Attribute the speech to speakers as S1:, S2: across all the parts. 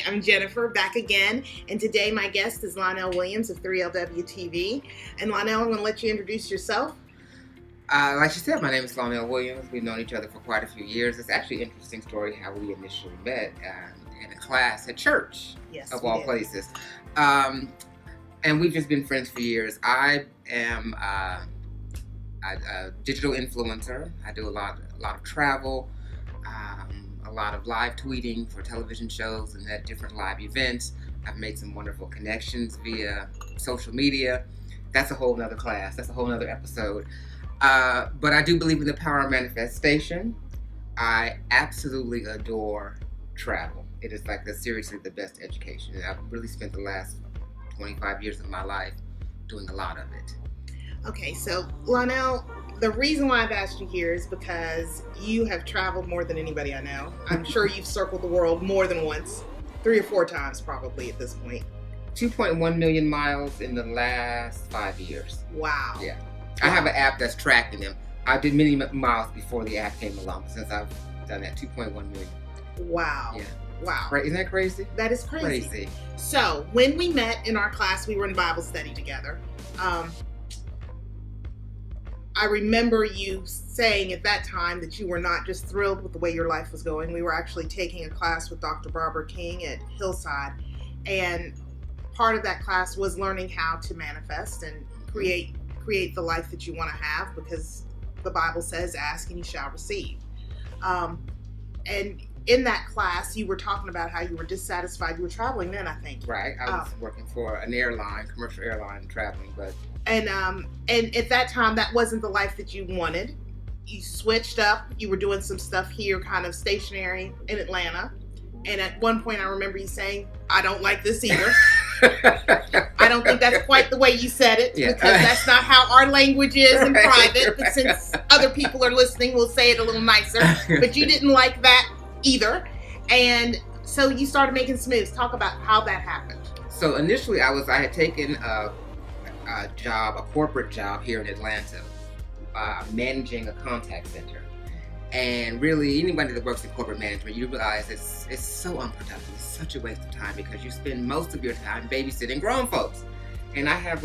S1: Hi, I'm Jennifer, back again, and today my guest is Lonnell Williams of 3LW TV. And Lonnell, I'm going to let you introduce yourself.
S2: Like you said, my name is Lonnell Williams. We've known each other for quite a few years. It's actually an interesting story how we initially met in a class at church, of all places. And we've just been friends for years. I am a digital influencer. I do a lot of travel, a lot of live tweeting for television shows and at different live events. I've made some wonderful connections via social media. That's a whole nother class. That's a whole nother episode. But I do believe in the power of manifestation. I absolutely adore travel. It is seriously the best education. And I've really spent the last 25 years of my life doing a lot of it.
S1: Okay, so Lonnell, the reason why I've asked you here is because you have traveled more than anybody I know. I'm sure you've circled the world more than once, 3 or 4 times probably at this point.
S2: 2.1 million miles in the last 5 years.
S1: Wow.
S2: Yeah. I have an app that's tracking them. I did many miles before the app came along, since I've done that, 2.1 million.
S1: Wow.
S2: Yeah.
S1: Wow.
S2: Right? Isn't that crazy?
S1: That is crazy. So, when we met in our class, we were in Bible study together. I remember you saying at that time that you were not just thrilled with the way your life was going. We were actually taking a class with Dr. Barbara King at Hillside, and part of that class was learning how to manifest and create the life that you want to have, because the Bible says, ask and you shall receive. And in that class, you were talking about how you were dissatisfied. You were traveling then, I think.
S2: Right. I was working for an airline, commercial airline, traveling, but...
S1: And at that time, that wasn't the life that you wanted. You switched up. You were doing some stuff here, kind of stationary in Atlanta. And at one point, I remember you saying, I don't like this either. I don't think that's quite the way you said it, because that's not how our language is in private. But since other people are listening, we'll say it a little nicer. But you didn't like that either. And so you started making some moves. Talk about how that happened.
S2: So initially, I had taken a corporate job here in Atlanta, managing a contact center. And really, anybody that works in corporate management, you realize it's so unproductive. It's such a waste of time, because you spend most of your time babysitting grown folks. And I have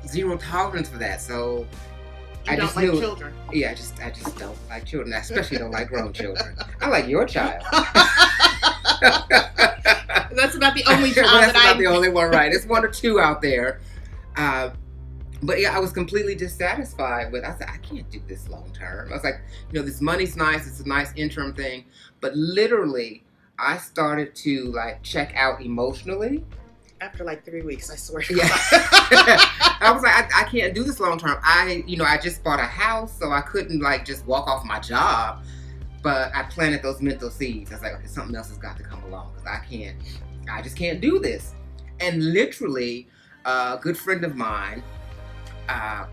S2: zero tolerance for that. So
S1: I don't like children.
S2: Yeah, I just don't like children. I especially don't like grown children. I like your child.
S1: That's about the only child
S2: That's about the only one, right? It's 1 or 2 out there. But yeah, I was completely dissatisfied with. I said, I can't do this long term. I was like, this money's nice. It's a nice interim thing, but literally, I started to check out emotionally.
S1: After 3 weeks, I swear.
S2: Yeah. I was like, I can't do this long term. I just bought a house, so I couldn't just walk off my job. But I planted those mental seeds. I was like, okay, something else has got to come along, because I just can't do this. And literally, a good friend of mine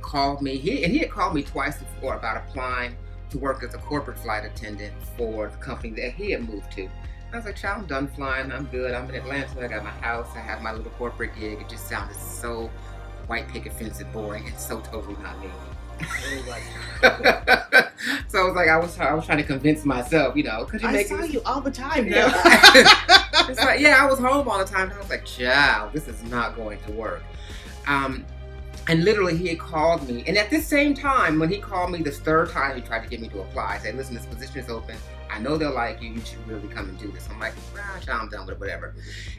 S2: called me. He had called me twice before about applying to work as a corporate flight attendant for the company that he had moved to. I was like, child, I'm done flying. I'm good. I'm in Atlanta. I got my house. I have my little corporate gig. It just sounded so white picket fence and boring, and so totally not me. So I was like, I was trying to convince myself, could you make it?
S1: I saw you all the time.
S2: Yeah. It's I was home all the time. And I was like, child, this is not going to work. And literally, he had called me. And at this same time, when he called me this 3rd time, he tried to get me to apply. He said, listen, this position is open. I know they'll like you. You should really come and do this. I'm like, child, I'm done with it, whatever.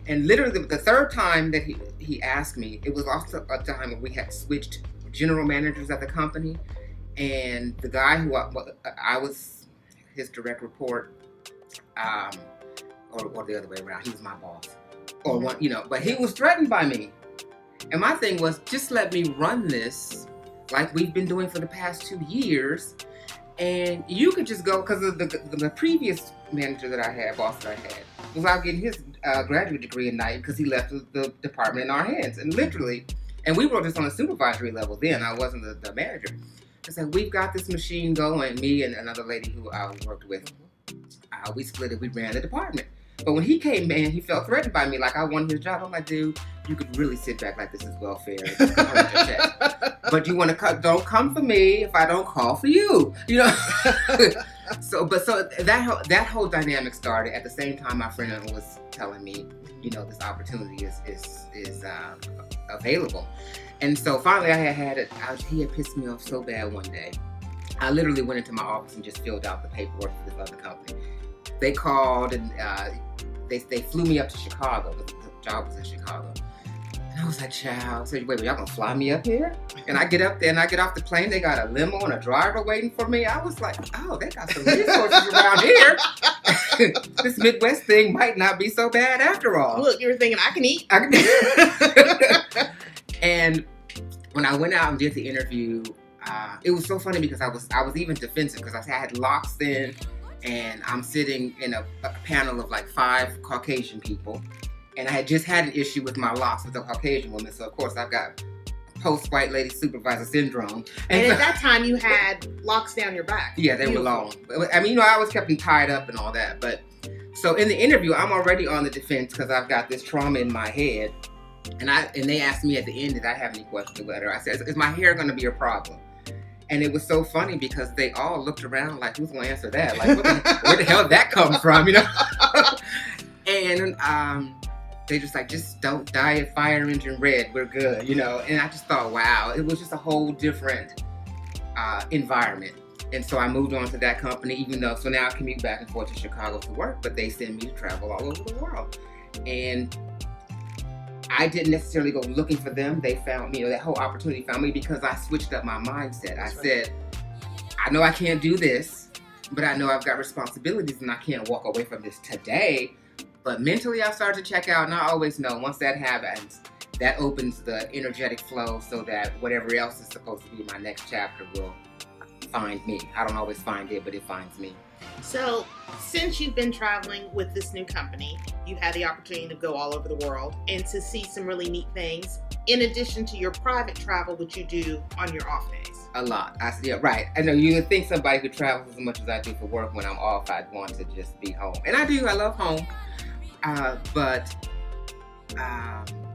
S2: And literally, the 3rd time that he asked me, it was also a time when we had switched general managers at the company. And the guy who I was his direct report, or the other way around, he was my boss. Or one, but he was threatened by me. And my thing was, just let me run this like we've been doing for the past 2 years. And you could just go, because the previous manager that I had, boss that I had, was out getting his graduate degree at night because he left the department in our hands. And literally, and we were just on a supervisory level then. I wasn't the manager. I said, we've got this machine going. Me and another lady who I worked with, we split it. We ran the department. But when he came in, he felt threatened by me, like I wanted his job. I'm like, dude, you could really sit back like this is welfare. But you want to don't come for me if I don't call for you. So that whole dynamic started at the same time my friend was telling me, this opportunity is available. And so finally I had it. He had pissed me off so bad one day. I literally went into my office and just filled out the paperwork for this other company. They called and they flew me up to Chicago. The job was in Chicago. And I was like, child, so wait, y'all gonna fly me up here? And I get up there and I get off the plane. They got a limo and a driver waiting for me. I was like, oh, they got some resources around here. This Midwest thing might not be so bad after all.
S1: Look, you were thinking, I can eat.
S2: And when I went out and did the interview, it was so funny because I was even defensive because I had locks in, and I'm sitting in a panel of like 5 Caucasian people, and I had just had an issue with my locks with a Caucasian woman, so of course I've got post-white lady supervisor syndrome.
S1: And at that time you had locks down your back.
S2: Yeah, they were long. I mean, I always kept them tied up and all that, but so in the interview I'm already on the defense because I've got this trauma in my head, and they asked me at the end, did I have any questions about her? I said, is my hair going to be a problem? And it was so funny because they all looked around like, who's going to answer that? Like, where the hell did that come from, And they just like, just don't dye a fire engine red. We're good, And I just thought, wow, it was just a whole different environment. And so I moved on to that company, so now I commute back and forth to Chicago to work, but they send me to travel all over the world. And I didn't necessarily go looking for them. They found me, that whole opportunity found me because I switched up my mindset. I said, I know I can't do this, but I know I've got responsibilities and I can't walk away from this today. But mentally I started to check out, and I always know once that happens, that opens the energetic flow so that whatever else is supposed to be my next chapter will find me. I don't always find it, but it finds me.
S1: So, since you've been traveling with this new company, you've had the opportunity to go all over the world and to see some really neat things, in addition to your private travel, which you do on your off days.
S2: A lot. Right. I know you would think somebody who travels as much as I do for work when I'm off, I'd want to just be home. And I do. I love home.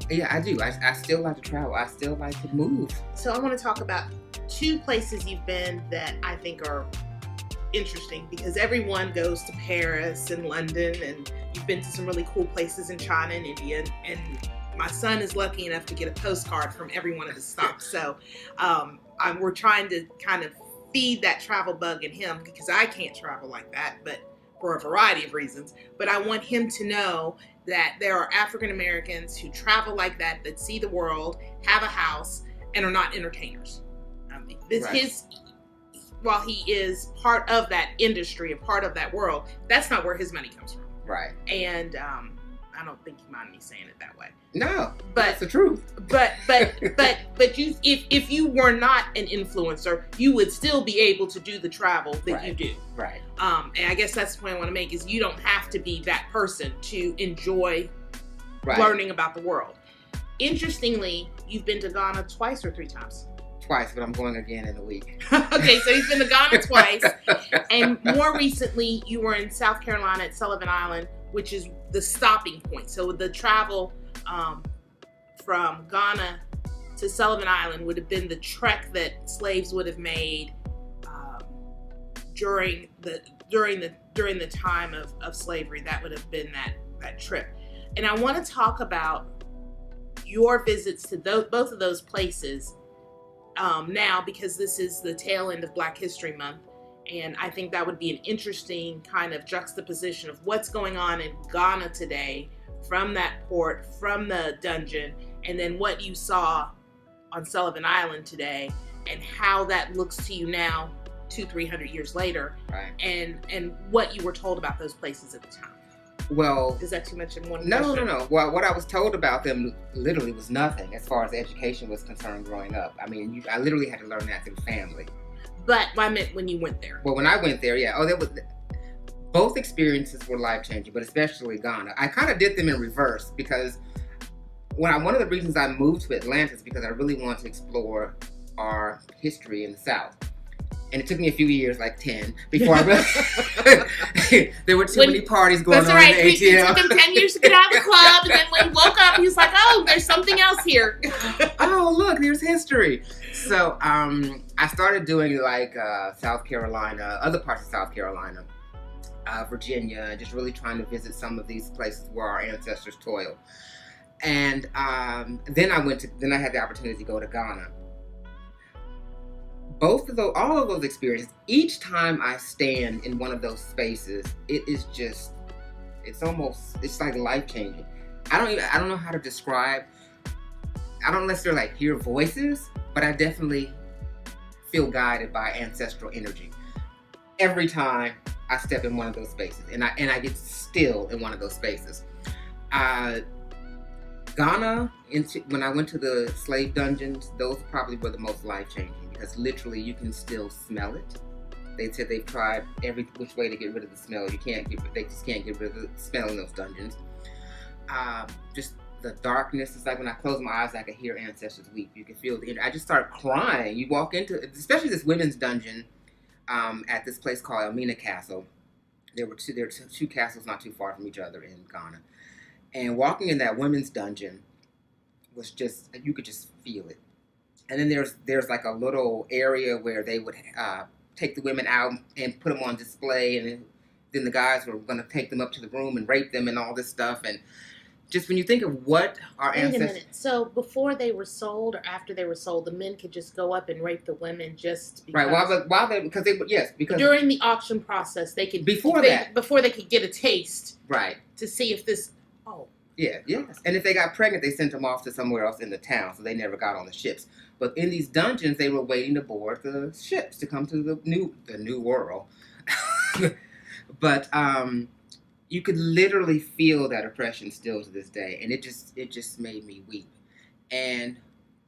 S2: Yeah, I do. I still like to travel. I still like to move.
S1: So I want to talk about 2 places you've been that I think are interesting, because everyone goes to Paris and London, and you've been to some really cool places in China and India, and my son is lucky enough to get a postcard from every one of the stops. So we're trying to kind of feed that travel bug in him, because I can't travel like that, but for a variety of reasons. But I want him to know that there are African Americans who travel like that see the world, have a house, and are not entertainers. While he is part of that industry and part of that world, that's not where his money comes from.
S2: Right.
S1: And I don't think you mind me saying it that way.
S2: No, but that's the truth.
S1: But you, if you were not an influencer, you would still be able to do the travel that you do.
S2: Right.
S1: And I guess that's the point I want to make, is you don't have to be that person to enjoy learning about the world. Interestingly, you've been to Ghana 2 or 3 times.
S2: Twice, but I'm going again in a week.
S1: Okay, so he's been to Ghana twice, and more recently you were in South Carolina at Sullivan Island, which is the stopping point. So the travel from Ghana to Sullivan Island would have been the trek that slaves would have made during the time of slavery. That would have been that trip. And I want to talk about your visits to both of those places now, because this is the tail end of Black History Month, and I think that would be an interesting kind of juxtaposition of what's going on in Ghana today, from that port, from the dungeon, and then what you saw on Sullivan Island today, and how that looks to you now 200-300 years later,
S2: right.
S1: and what you were told about those places at the time.
S2: Well,
S1: is that too much in one
S2: question?
S1: No.
S2: Well, what I was told about them literally was nothing as far as education was concerned growing up. I mean, I literally had to learn that through family.
S1: But I meant when you went there.
S2: Well, when I went there, yeah. Both experiences were life-changing, but especially Ghana. I kind of did them in reverse, because one of the reasons I moved to Atlanta is because I really wanted to explore our history in the South. And it took me a few years, like 10, before I really... there were too many parties going on in the ATL.
S1: It took him 10 years to get out of the club, and then when he woke up, he was like, oh, there's something else here.
S2: Oh, look, there's history. So I started doing like South Carolina, other parts of South Carolina, Virginia, just really trying to visit some of these places where our ancestors toiled. And then I had the opportunity to go to Ghana. All of those experiences, each time I stand in one of those spaces, it's like life-changing. I don't know how to describe, I don't necessarily like hear voices, but I definitely feel guided by ancestral energy. Every time I step in one of those spaces, and I get still in one of those spaces. Ghana, when I went to the slave dungeons, those probably were the most life-changing, because literally you can still smell it. They said they've tried every which way to get rid of the smell. They just can't get rid of the smell in those dungeons. Just the darkness. It's like when I close my eyes, I can hear ancestors weep. You can feel I just started crying. You walk into, especially this women's dungeon, at this place called Elmina Castle. There were two castles not too far from each other in Ghana. And walking in that women's dungeon was just, you could just feel it. And then there's like a little area where they would take the women out and put them on display, and then the guys were going to take them up to the room and rape them and all this stuff. And just when you think of what our ancestors... Wait a minute.
S1: So before they were sold or after they were sold, the men could just go up and rape the women just because...
S2: Right, because
S1: during the auction process, they could... Before they could get a taste.
S2: Right.
S1: To see if this... Oh.
S2: Yeah, yes. And if they got pregnant, they sent them off to somewhere else in the town, so they never got on the ships. But in these dungeons, they were waiting to board the ships to come to the new world. But you could literally feel that oppression still to this day, and it just made me weep. And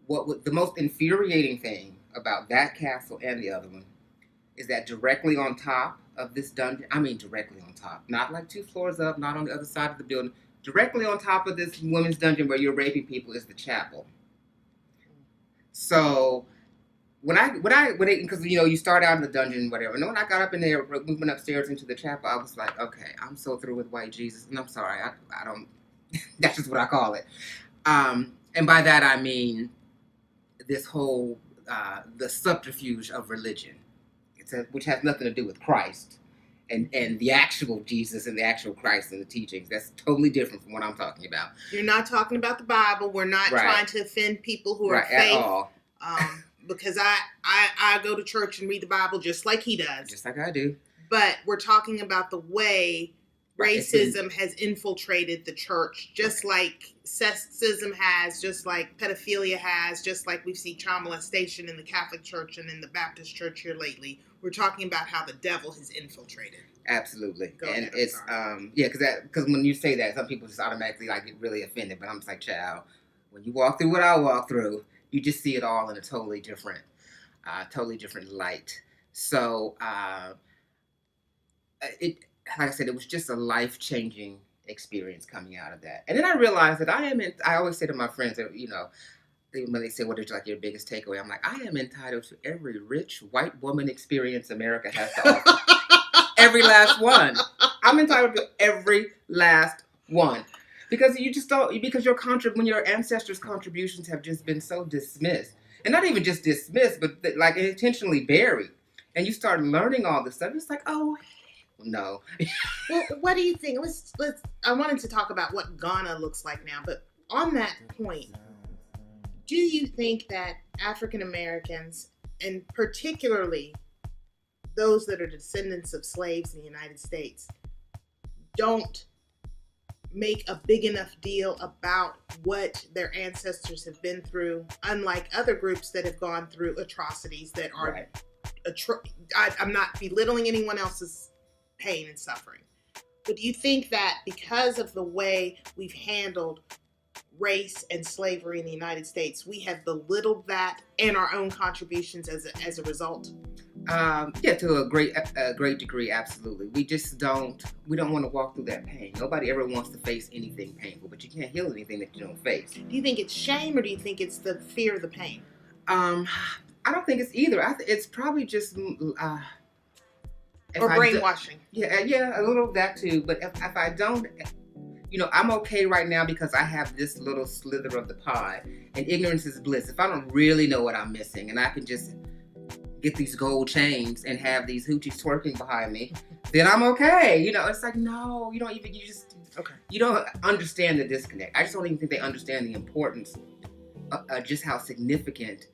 S2: the most infuriating thing about that castle and the other one is that directly on top of this dungeon, I mean directly on top, not like 2 floors up, not on the other side of the building, directly on top of this women's dungeon where you're raping people is the chapel. So because you start out in the dungeon, whatever. And when I got up in there, moving upstairs into the chapel, I was like, okay, I'm so through with white Jesus, and I'm sorry, I don't. That's just what I call it. And by that I mean this whole the subterfuge of religion, which has nothing to do with Christ and the actual Jesus and the actual Christ and the teachings. That's totally different from what I'm talking about.
S1: You're not talking about the Bible. We're not trying to offend people who are faith. At all. Because I go to church and read the Bible just like he does.
S2: Just like I do.
S1: But we're talking about the way racism has infiltrated the church, just like sexism has, just like pedophilia has, just like we've seen child molestation in the Catholic Church and in the Baptist Church here lately. We're talking about how the devil has infiltrated.
S2: Absolutely. It's because when you say that, some people just automatically get really offended. But I'm just like, child, when you walk through what I walk through, you just see it all in a totally different light. So like I said, it was just a life-changing experience coming out of that. And then I realized that I always say to my friends that, when they say, what is your biggest takeaway? I'm like, I am entitled to every rich white woman experience America has to offer. Every last one. I'm entitled to every last one. Because you just don't, because when your ancestors' contributions have just been so dismissed, and not even just dismissed, but intentionally buried, and you start learning all this stuff, it's like, oh, no.
S1: Well, what do you think? I wanted to talk about what Ghana looks like now, but on that point, do you think that African Americans, and particularly those that are descendants of slaves in the United States, don't make a big enough deal about what their ancestors have been through, unlike other groups that have gone through atrocities that are I'm not belittling anyone else's pain and suffering, but do you think that because of the way we've handled race and slavery in the United States, we have belittled that and our own contributions as a result?
S2: To a great degree, absolutely. We don't want to walk through that pain. Nobody ever wants to face anything painful, but you can't heal anything that you don't face.
S1: Do you think it's shame, or do you think it's the fear of the pain?
S2: I don't think it's either. It's probably just
S1: or brainwashing.
S2: Yeah, a little of that too. But if I don't, I'm okay right now because I have this little slither of the pie, and ignorance is bliss. If I don't really know what I'm missing, and I can just get these gold chains and have these hoochies twerking behind me, then I'm okay. It's like, no, you don't understand the disconnect. I just don't even think they understand the importance of just how significant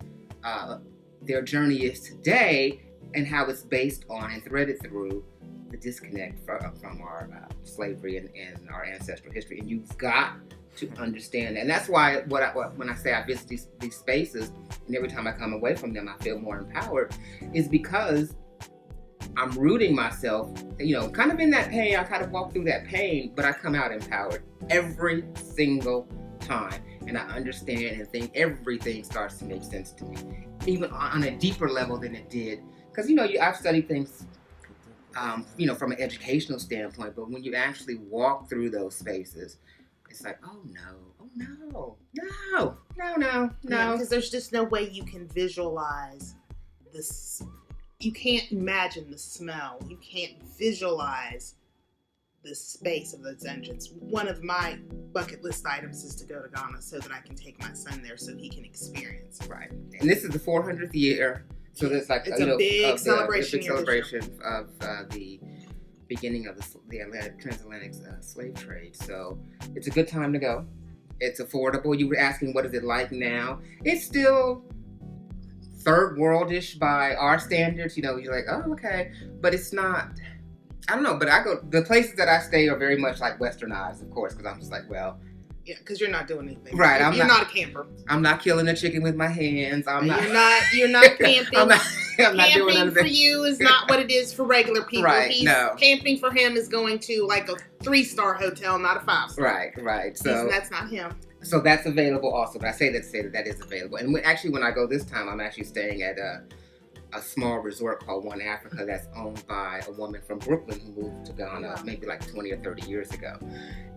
S2: their journey is today, and how it's based on and threaded through the disconnect from our slavery and our ancestral history. And you've got to understand that. And that's why when I say I visit these spaces, and every time I come away from them, I feel more empowered, is because I'm rooting myself, kind of in that pain. I kind of walk through that pain, but I come out empowered every single time. And I understand and think everything starts to make sense to me, even on a deeper level than it did. Because, I've studied things, from an educational standpoint, but when you actually walk through those spaces, it's like, oh no.
S1: Because there's just no way you can visualize this. You can't imagine the smell. You can't visualize the space of those engines. One of my bucket list items is to go to Ghana so that I can take my son there so he can experience.
S2: Right. And this is the 400th year. So there's like
S1: it's a big celebration
S2: of the beginning of the transatlantic slave trade. So it's a good time to go. It's affordable. You were asking, what is it like now? It's still third worldish by our standards. You're like, oh, okay, but it's not. I don't know. But the places that I stay are very much like westernized, of course, because I'm just like, well.
S1: Yeah, because you're not doing anything.
S2: Right.
S1: You're not a camper.
S2: I'm not killing a chicken with my hands.
S1: You're not camping.
S2: I'm not doing
S1: camping for you is not what it is for regular people.
S2: Right.
S1: Camping for him is going to like a 3-star hotel, not a 5-star.
S2: Right. So
S1: that's not him.
S2: So that's available also. But I say that is available. And actually, when I go this time, I'm actually staying at a small resort called One Africa that's owned by a woman from Brooklyn who moved to Ghana maybe like 20 or 30 years ago,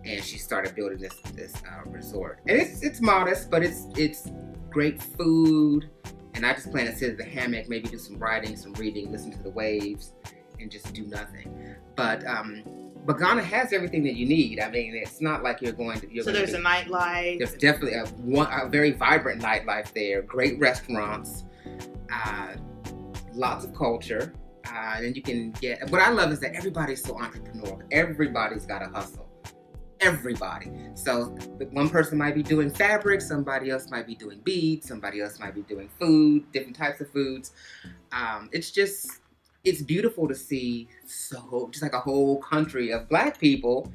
S2: and she started building this resort. And it's modest, but it's great food. And I just plan to sit at the hammock, maybe do some writing, some reading, listen to the waves, and just do nothing. But Ghana has everything that you need. I mean, it's not like you're going to.
S1: So there's a nightlife.
S2: There's definitely a very vibrant nightlife there. Great restaurants. Lots of culture, and you can get. What I love is that everybody's so entrepreneurial. Everybody's got a hustle. Everybody. So one person might be doing fabric, somebody else might be doing beads, somebody else might be doing food, different types of foods. It's beautiful to see. So just like a whole country of Black people.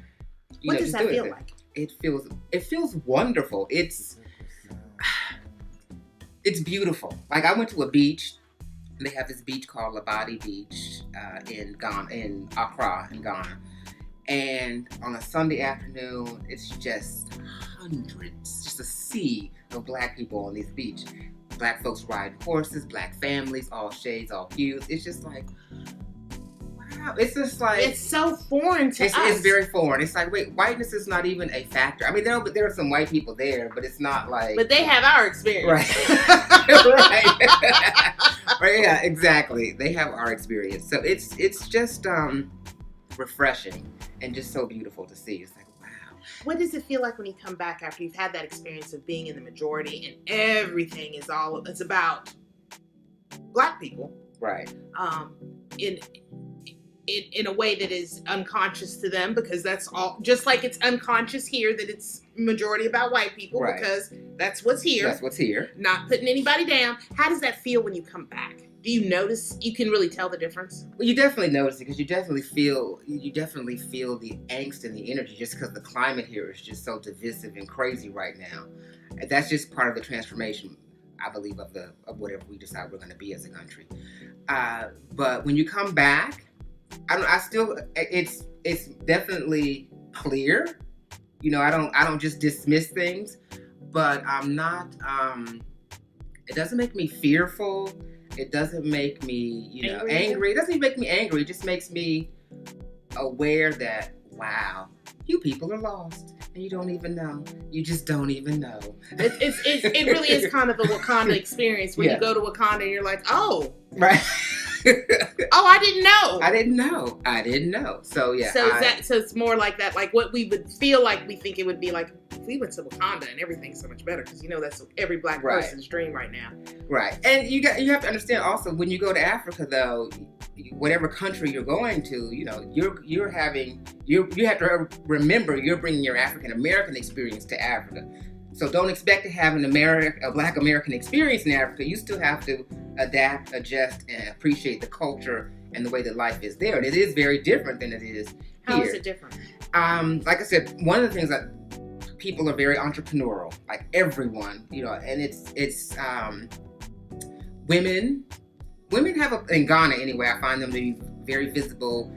S1: What does that feel like?
S2: It feels wonderful. It's beautiful. Like I went to a beach. They have this beach called Labadi Beach in Accra, in Ghana. And on a Sunday afternoon, it's just hundreds, just a sea of Black people on this beach. Black folks riding horses, Black families, all shades, all hues. It's just like, wow. It's just like...
S1: It's so foreign to us.
S2: It's very foreign. It's like, wait, whiteness is not even a factor. I mean, there are some white people there, but it's not like...
S1: But they have our experience.
S2: Right. Right. Right, yeah, exactly. They have our experience. So it's just refreshing and just so beautiful to see. It's like, wow.
S1: What does it feel like when you come back after you've had that experience of being in the majority and everything is it's about Black people?
S2: Right.
S1: In a way that is unconscious to them, because that's all, just like it's unconscious here that it's majority about white people, right. Because that's what's here.
S2: That's what's here.
S1: Not putting anybody down. How does that feel when you come back? Do you notice, you can really tell the difference?
S2: Well, you definitely notice it, because you definitely feel the angst and the energy, just because the climate here is just so divisive and crazy right now. And that's just part of the transformation, I believe, of whatever we decide we're going to be as a country. But when you come back, it's definitely clear. I don't just dismiss things, but I'm not, it doesn't make me fearful. It doesn't make me, angry. It doesn't even make me angry. It just makes me aware that, wow, you people are lost You don't even know. You just don't even know.
S1: It really is kind of a Wakanda experience when you go to Wakanda and you're like, oh.
S2: Right.
S1: Oh, I didn't know.
S2: I didn't know. So yeah.
S1: So it's more like that, like what we would feel like we think it would be like if we went to Wakanda and everything's so much better, because that's every black person's dream right now.
S2: Right. And you have to understand also, when you go to Africa though, whatever country you're going to, you have to remember you're bringing your African American experience to Africa. So don't expect to have a Black American experience in Africa. You still have to adapt, adjust, and appreciate the culture and the way that life is there. And it is very different than it is here.
S1: How is it different?
S2: Like I said, one of the things that people are very entrepreneurial, like everyone, and it's women have in Ghana anyway, I find them to be very visible,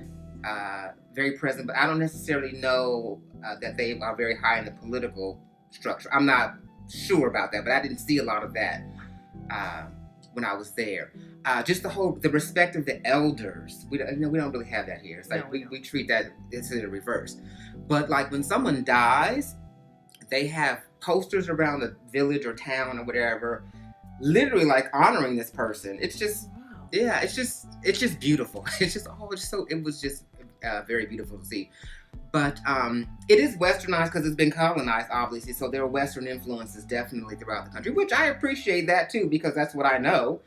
S2: very present, but I don't necessarily know that they are very high in the political structure. I'm not sure about that, but I didn't see a lot of that when I was there. Just the respect of the elders. We don't really have that here. It's like we treat that, it's in the reverse. But like when someone dies, they have posters around the village or town or whatever, literally like honoring this person. It's just, it's just beautiful. It was just very beautiful to see. But it is westernized because it's been colonized, obviously. So there are Western influences definitely throughout the country, which I appreciate that too, because that's what I know.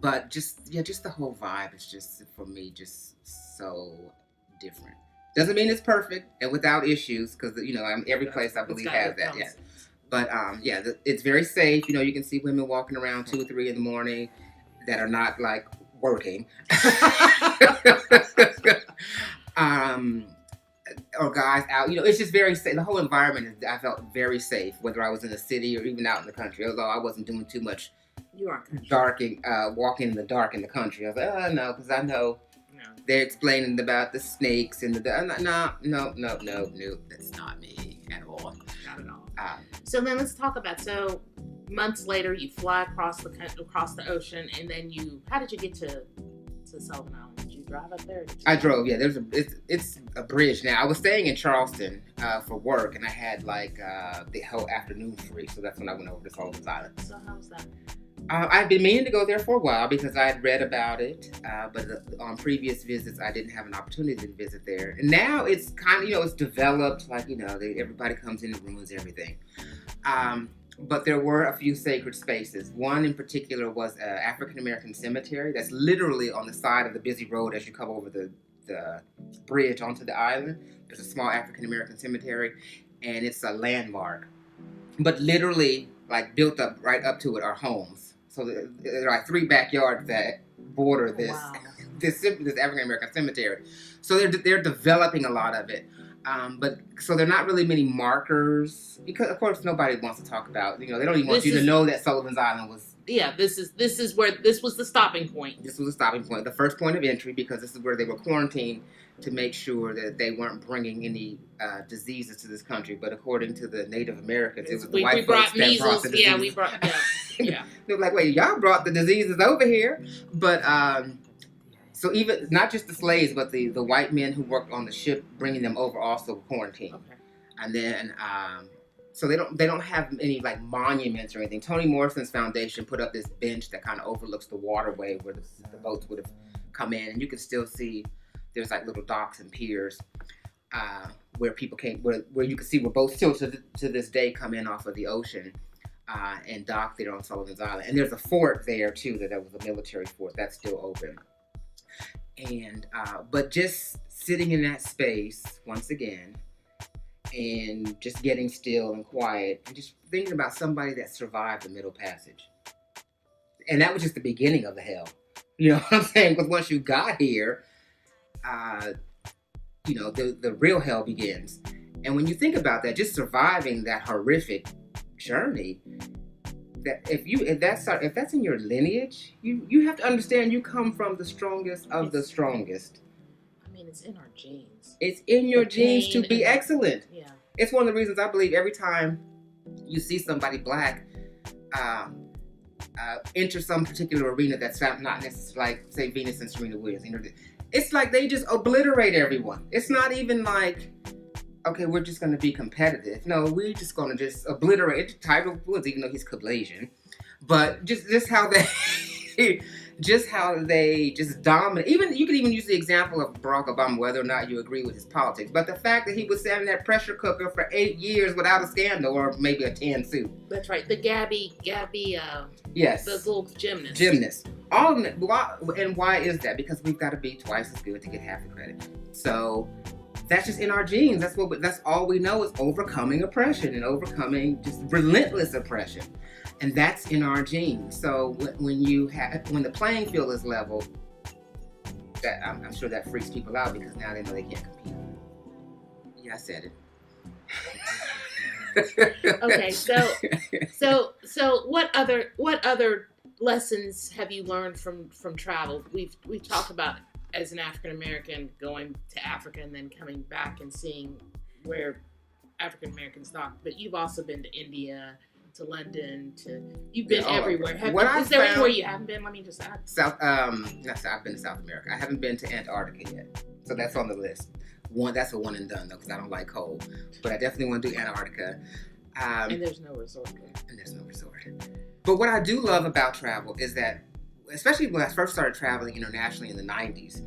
S2: But just the whole vibe is just, for me, just so different. Doesn't mean it's perfect and without issues, because every place I believe has that. Yeah. But it's very safe. You can see women walking around 2 or 3 in the morning that are not like working. Or guys out, it's just very safe. The whole environment I felt very safe, whether I was in the city or even out in the country, although I wasn't doing too much walking in the dark in the country. I was like, oh no, because I know they're explaining about the snakes and no, that's not me at all.
S1: Not at all. So then let's talk about, months later you fly across the ocean, and then how did you get to Sullivan Island? Did you drive up there?
S2: I drove. Yeah, it's a bridge now. I was staying in Charleston for work, and I had like the whole afternoon free, so that's when I went over to Sullivan Island.
S1: So how was that?
S2: I'd been meaning to go there for a while because I had read about it, but on previous visits I didn't have an opportunity to visit there. And now it's kind of, it's developed, like, everybody comes in and ruins everything. But there were a few sacred spaces. One in particular was an African American cemetery that's literally on the side of the busy road as you come over the bridge onto the island. There's a small African American cemetery, and it's a landmark. But literally, like, built up right up to it are homes. So there are 3 backyards that border this African American cemetery. So they're developing a lot of it. But so there are not really many markers, because of course nobody wants to talk about, they don't even want you to know that Sullivan's Island was.
S1: Yeah, this was the stopping point.
S2: This was the stopping point, the first point of entry, because this is where they were quarantined to make sure that they weren't bringing any diseases to this country. But according to the Native Americans, it was the white folks that brought the diseases.
S1: Yeah, we brought. Yeah.
S2: They were like, wait, y'all brought the diseases over here, but. So even, not just the slaves, but the white men who worked on the ship, bringing them over, also quarantined. Okay. And then, so they don't have any like monuments or anything. Toni Morrison's foundation put up this bench that kind of overlooks the waterway where the boats would have come in, and you can still see there's like little docks and piers where people came, where you can see where boats still to this day come in off of the ocean and dock there on Sullivan's Island. And there's a fort there too, that was a military fort that's still open. And but just sitting in that space once again and just getting still and quiet and just thinking about somebody that survived the Middle Passage. And that was just the beginning of the hell. You know what I'm saying? Because once you got here, the real hell begins. And when you think about that, just surviving that horrific journey, that if that's in your lineage, you have to understand you come from the strongest of the strongest.
S1: I mean, it's in our genes.
S2: It's in your genes to be excellent.
S1: Yeah.
S2: It's one of the reasons I believe every time you see somebody black enter some particular arena that's not necessarily like, say, Venus and Serena Williams. It's like they just obliterate everyone. It's not even like, okay, we're just going to be competitive. No, we're just going to just obliterate Tiger Woods, even though he's Caucasian. But just how they, just how they just dominate. Even you could even use the example of Barack Obama, whether or not you agree with his politics. But the fact that he was sat in that pressure cooker for 8 years without a scandal or maybe a tan suit.
S1: That's right. The Gabby,
S2: yes,
S1: the little gymnast.
S2: Gymnast. All of it. And why is that? Because we've got to be twice as good to get half the credit. So that's just in our genes. That's all we know is overcoming oppression and overcoming just relentless oppression. And that's in our genes. So when the playing field is level, that I'm sure that freaks people out because now they know they can't compete. Yeah, I said
S1: it. Okay, so what other lessons have you learned from travel? We've talked about as an African American going to Africa and then coming back and seeing where African Americans talk, but you've also been to India, to London, you've been everywhere. Is there anywhere you haven't been? Let me just add.
S2: I've been to South America. I haven't been to Antarctica yet, so that's on the list. That's a one and done though, because I don't like cold. But I definitely want to do Antarctica.
S1: And there's no resort there.
S2: But what I do love about travel is that, especially when I first started traveling internationally in the 90s,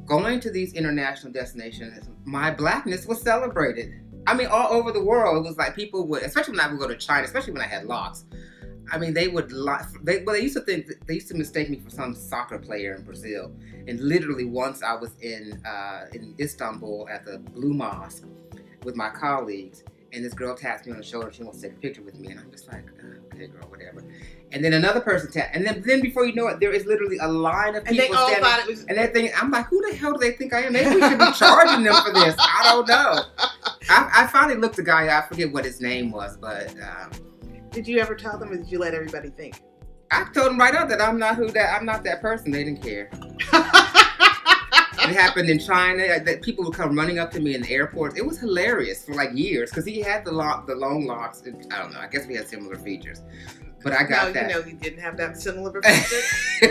S2: going to these international destinations, my blackness was celebrated. I mean, all over the world, it was like people would, especially when I would go to China, especially when I had locks. I mean, they used to mistake me for some soccer player in Brazil. And literally once I was in Istanbul at the Blue Mosque with my colleagues, and this girl taps me on the shoulder. She wants to take a picture with me, and I'm just like, okay, girl, whatever. And then another person tapped, and then before you know it, there is literally a line of people.
S1: And they all thought it was.
S2: And they think, I'm like, who the hell do they think I am? Maybe we should be charging them for this. I don't know. I finally looked the guy. I forget what his name was, but.
S1: Did you ever tell them, or did you let everybody think?
S2: I told them right out that I'm not that person. They didn't care. It happened in China. That people would come running up to me in the airport. It was hilarious for like years because he had the long locks. I don't know. I guess we had similar features, but I got that.
S1: No, you didn't have that similar feature.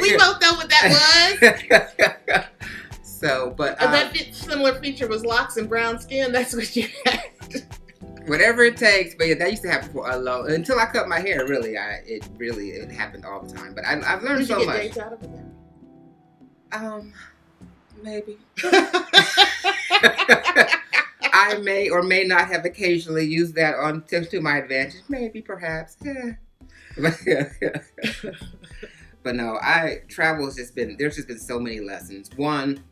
S1: We both know what that was.
S2: So, but
S1: that similar feature was locks and brown skin. That's what you had.
S2: Whatever it takes, but yeah, that used to happen for a long until I cut my hair. Really, it happened all the time. But I've learned so much.
S1: Did you get dates out of it?
S2: Maybe. I may or may not have occasionally used that to my advantage. Maybe, perhaps. Yeah. But no, travel has just been. There's just been so many lessons. One,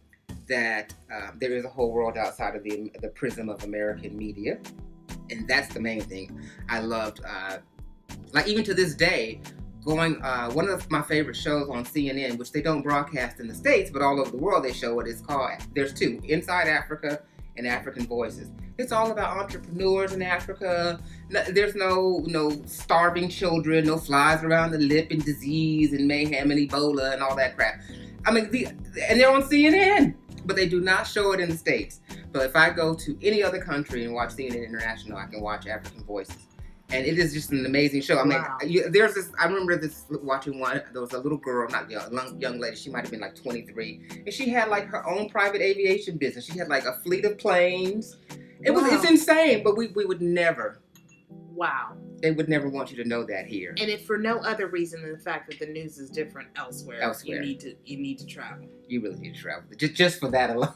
S2: that there is a whole world outside of the prism of American media. And that's the main thing. I loved, like even to this day, going, one of my favorite shows on CNN, which they don't broadcast in the States, but all over the world they show it, is called, there's two, Inside Africa and African Voices. It's all about entrepreneurs in Africa. There's no starving children, no flies around the lip and disease and mayhem and Ebola and all that crap. I mean, and they're on CNN, but they do not show it in the States. But if I go to any other country and watch CNN International, I can watch African Voices. And it is just an amazing show. I mean,
S1: wow.
S2: I remember watching one, there was a little girl, not young lady, she might have been like 23. And she had like her own private aviation business. She had like a fleet of planes. It's insane, but we would never.
S1: Wow.
S2: They would never want you to know that here.
S1: And if for no other reason than the fact that the news is different elsewhere. You need to travel.
S2: You really need to travel. Just for that alone.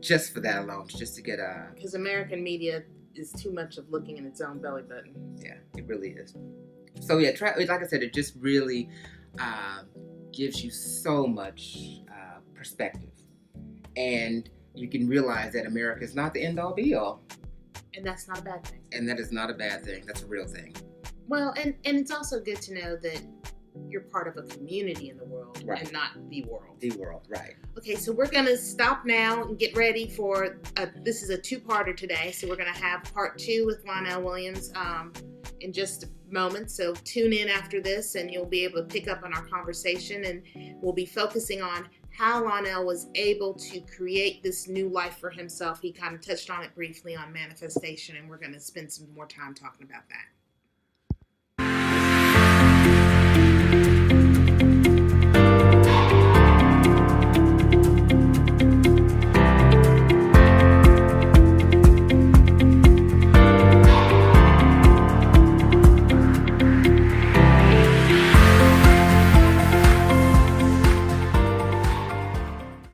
S2: Just to get
S1: because American media is too much of looking in its own belly button.
S2: Yeah, it really is. So yeah, like I said, it just really gives you so much perspective, and you can realize that America is not the end all be all.
S1: And that's not a bad thing.
S2: And that is not a bad thing. That's a real thing.
S1: Well, and it's also good to know that you're part of a community in the world, right, and not the world.
S2: The world, right.
S1: Okay, so we're going to stop now and get ready for, this is a two-parter today, so we're going to have part 2 with Lonnell Williams in just a moment. So tune in after this and you'll be able to pick up on our conversation, and we'll be focusing on how Lonnell was able to create this new life for himself. He kind of touched on it briefly on manifestation, and we're going to spend some more time talking about that.